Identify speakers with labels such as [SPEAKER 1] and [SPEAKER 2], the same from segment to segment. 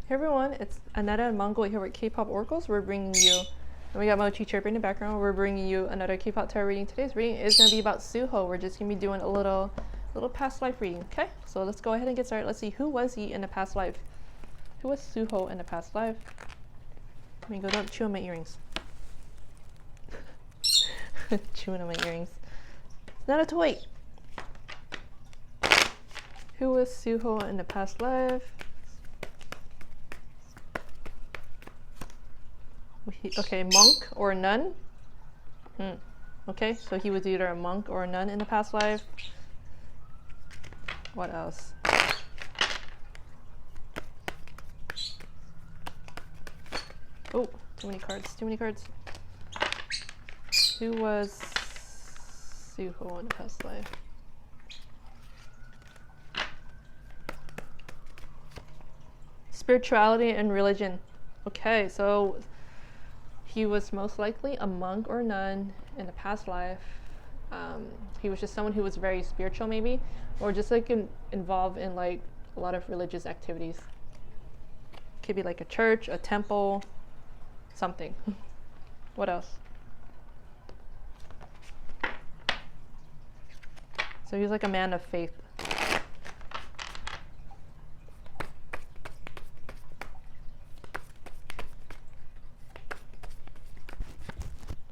[SPEAKER 1] Hey everyone, it's Aneta and Mongol here with K-pop Oracles. We're bringing you, and we got Mochi chirping in the background. We're bringing you another K-pop tarot reading. Today's reading is going to be about Suho. We're just going to be doing a little past life reading. Okay, so let's go ahead and get started. Let's see, who was he in the past life? Who was Suho in the past life? Let me go down, chew on my earrings. Chewing on my earrings. It's not a toy. Who was Suho in the past life? Okay, monk or nun. Okay, so he was either a monk or a nun in the past life. What else? Oh, too many cards, too many cards. Who was Suho in the past life? Spirituality and religion. Okay, so he was most likely a monk or nun in a past life. He was just someone who was very spiritual, maybe, or just like involved in like a lot of religious activities. Could be like a church, a temple, something. What else? So he was like a man of faith.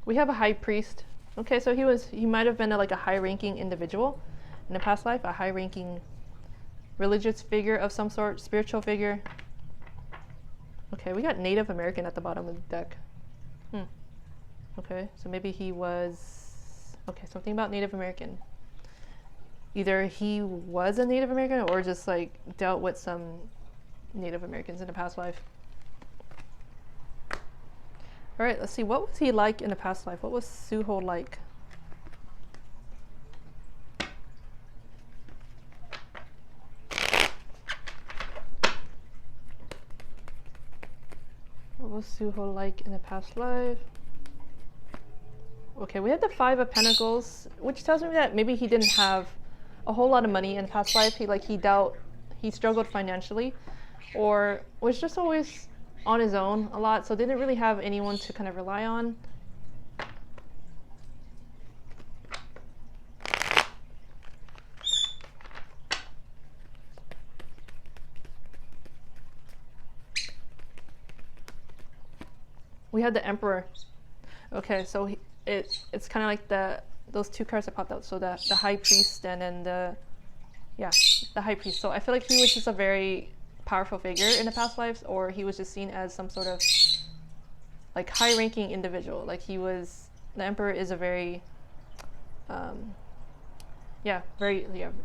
[SPEAKER 1] We have a high priest. Okay, so he might have been like a high-ranking individual in a past life, a high-ranking religious figure of some sort, spiritual figure. Okay, we got Native American at the bottom of the deck. Okay, so maybe he was, okay, something about Native American. Either he was a Native American or just like dealt with some Native Americans in a past life. All right, let's see. What was he like in a past life? What was Suho like? What was Suho like in a past life? Okay, we have the Five of Pentacles, which tells me that maybe he didn't have a whole lot of money in a past life. He struggled financially, or was just always on his own a lot, so didn't really have anyone to kind of rely on. We had the Emperor. Okay, so it's kind of like those two cards that popped out. So the High Priest and then the High Priest. So I feel like he was just a very powerful figure in the past lives, or he was just seen as some sort of like high-ranking individual. Like the Emperor is a very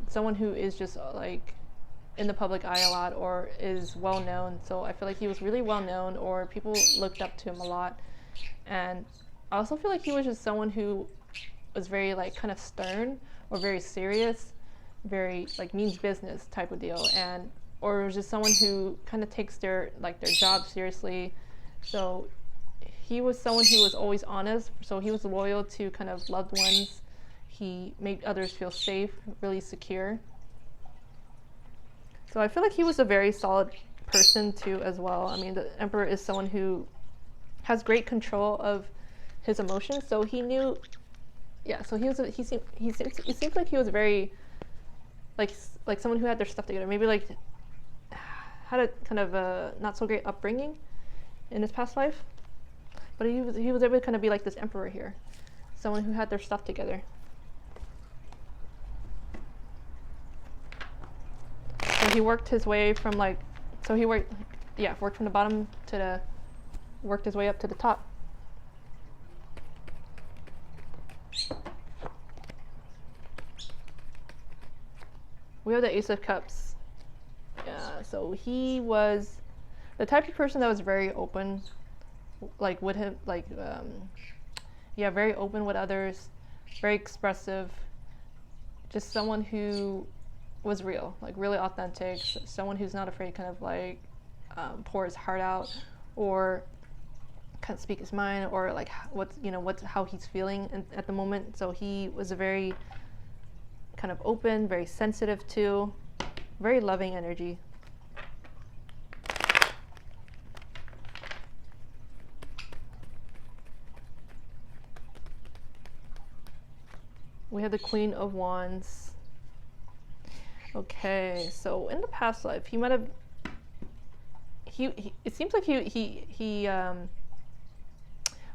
[SPEAKER 1] someone who is just like in the public eye a lot, or is well known. So I feel like he was really well known, or people looked up to him a lot. And I also feel like he was just someone who was very like kind of stern, or very serious, very like means business type of deal, or was just someone who kind of takes their job seriously. So he was someone who was always honest, so he was loyal to kind of loved ones. He made others feel safe, really secure. So I feel like he was a very solid person too as well. I mean, the Emperor is someone who has great control of his emotions, so he knew, so it seems like he was very like someone who had their stuff together, maybe like had a kind of a not so great upbringing in his past life, but he was able to kind of be like this Emperor here, someone who had their stuff together. So he worked his way from worked from the bottom to worked his way up to the top. We have the Ace of Cups. Yeah, so he was the type of person that was very open, like with him, very open with others, very expressive, just someone who was real, like really authentic, someone who's not afraid to kind of like pour his heart out, or kind of speak his mind, or like how he's feeling at the moment. So he was a very kind of open, very sensitive too, very loving energy. We have the Queen of Wands. Okay, so in the past life, he might have. It seems like he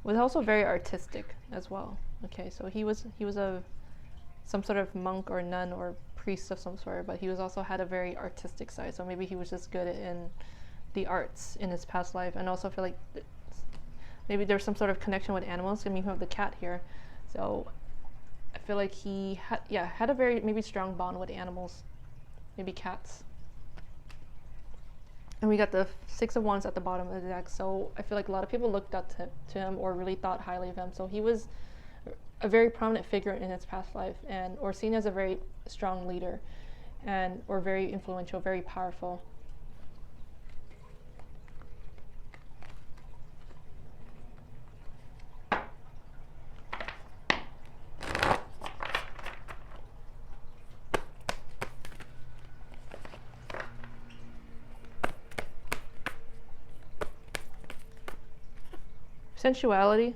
[SPEAKER 1] was also very artistic as well. Okay, so he was some sort of monk or nun or priest of some sort, but he was also had a very artistic side. So maybe he was just good in the arts in his past life, and also feel like maybe there's some sort of connection with animals. I mean, we have the cat here, so I feel like he had a very maybe strong bond with animals, maybe cats. And we got the Six of Wands at the bottom of the deck, so I feel like a lot of people looked up to him or really thought highly of him. So he was a very prominent figure in his past life, and or seen as a very strong leader, and or very influential, very powerful. Sensuality.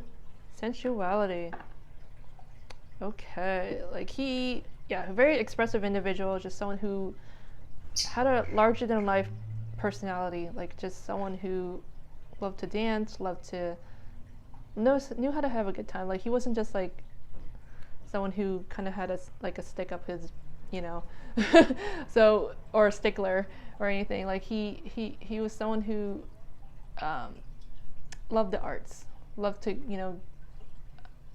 [SPEAKER 1] Okay, like a very expressive individual, just someone who had a larger than life personality, like just someone who loved to dance, knew how to have a good time. Like he wasn't just like someone who kind of had a stick up his, so, or a stickler or anything. Like he was someone who loved the arts, loved to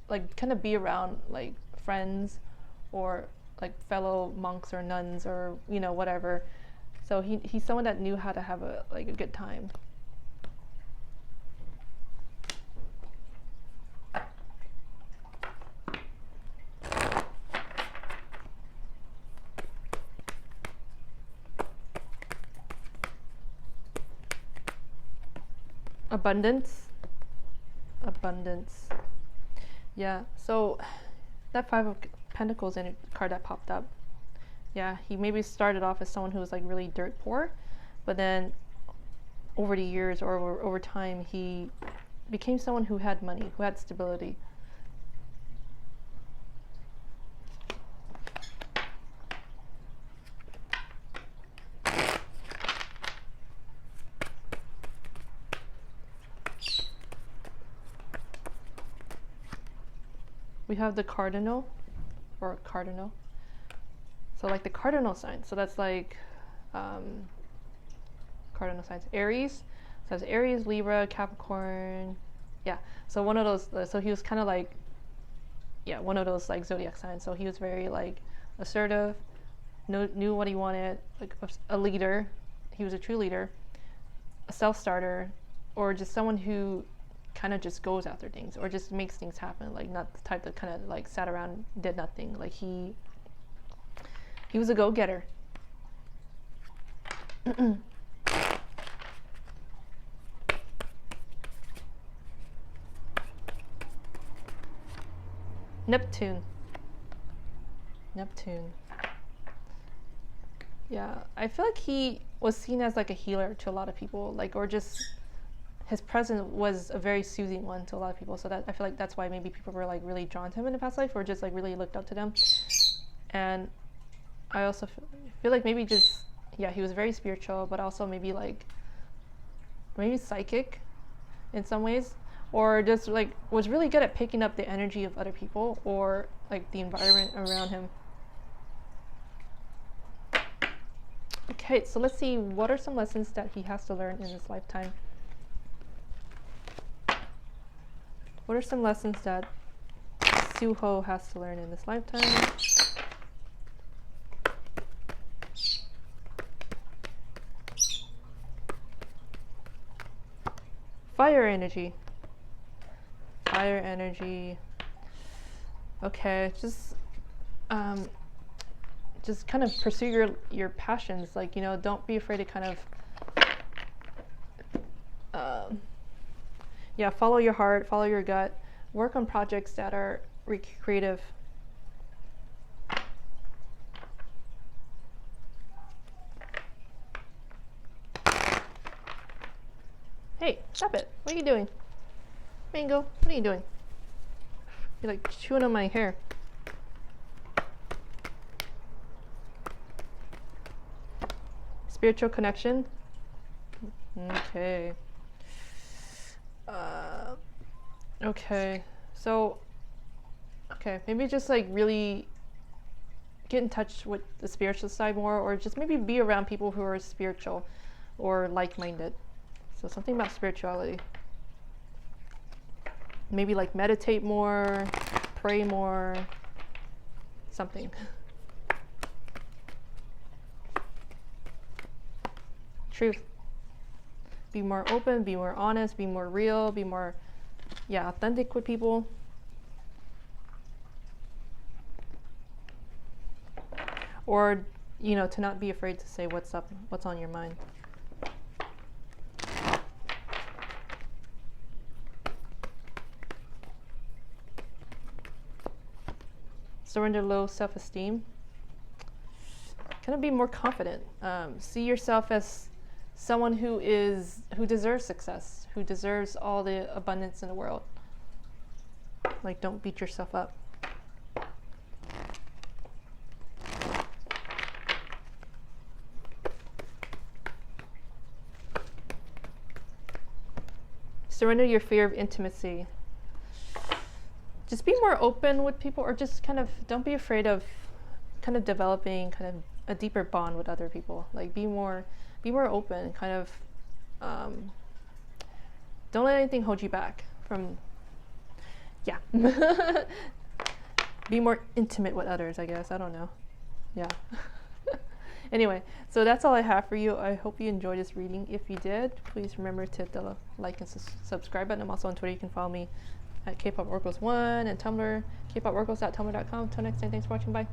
[SPEAKER 1] like kind of be around like friends or like fellow monks or nuns or whatever. So he's someone that knew how to have a good time. Abundance. Yeah, so that Five of Pentacles in a card that popped up. Yeah, he maybe started off as someone who was like really dirt poor, but then over the years or over time he became someone who had money, who had stability. We have the cardinal. So like the cardinal sign. So that's like cardinal signs. Aries. So it's Aries, Libra, Capricorn. Yeah. So one of those. So he was kind of like, one of those like zodiac signs. So he was very like assertive, knew what he wanted, like a leader. He was a true leader, a self-starter, or just someone who kind of just goes after things or just makes things happen, like not the type that kind of like sat around did nothing. Like he was a go-getter. Neptune. Yeah, I feel like he was seen as like a healer to a lot of people, like, or just his presence was a very soothing one to a lot of people. So that I feel like that's why maybe people were like really drawn to him in the past life, or just like really looked up to them. And I also feel like maybe just he was very spiritual, but also maybe psychic in some ways, or just like was really good at picking up the energy of other people or like the environment around him. Okay, so let's see, what are some lessons that he has to learn in this lifetime? What are some lessons that Suho has to learn in this lifetime? Fire energy. Okay, just kind of pursue your passions. Like, don't be afraid to kind of follow your heart, follow your gut, work on projects that are creative. Hey, stop it. What are you doing? Mango, what are you doing? You're like chewing on my hair. Spiritual connection. Okay. Okay. So, okay, maybe just like really get in touch with the spiritual side more, or just maybe be around people who are spiritual or like-minded. So something about spirituality. Maybe like meditate more, pray more, something. Truth. Be more open, be more honest, be more real, be more, yeah, authentic with people. Or, you know, to not be afraid to say what's up, what's on your mind. Surrender low self-esteem. Kind of be more confident. See yourself as someone who deserves success, who deserves all the abundance in the world. Like, don't beat yourself up. Surrender your fear of intimacy. Just be more open with people, or just kind of don't be afraid of kind of developing kind of a deeper bond with other people. Like, be more open, kind of don't let anything hold you back from, yeah. Be more intimate with others, I guess. I don't know. Yeah. Anyway, so that's all I have for you. I hope you enjoyed this reading. If you did, please remember to hit the like and subscribe button. I'm also on Twitter. You can follow me at Kpop Oracles 1 and Tumblr, kpoporacles.tumblr.com. Till next time, thanks for watching. Bye.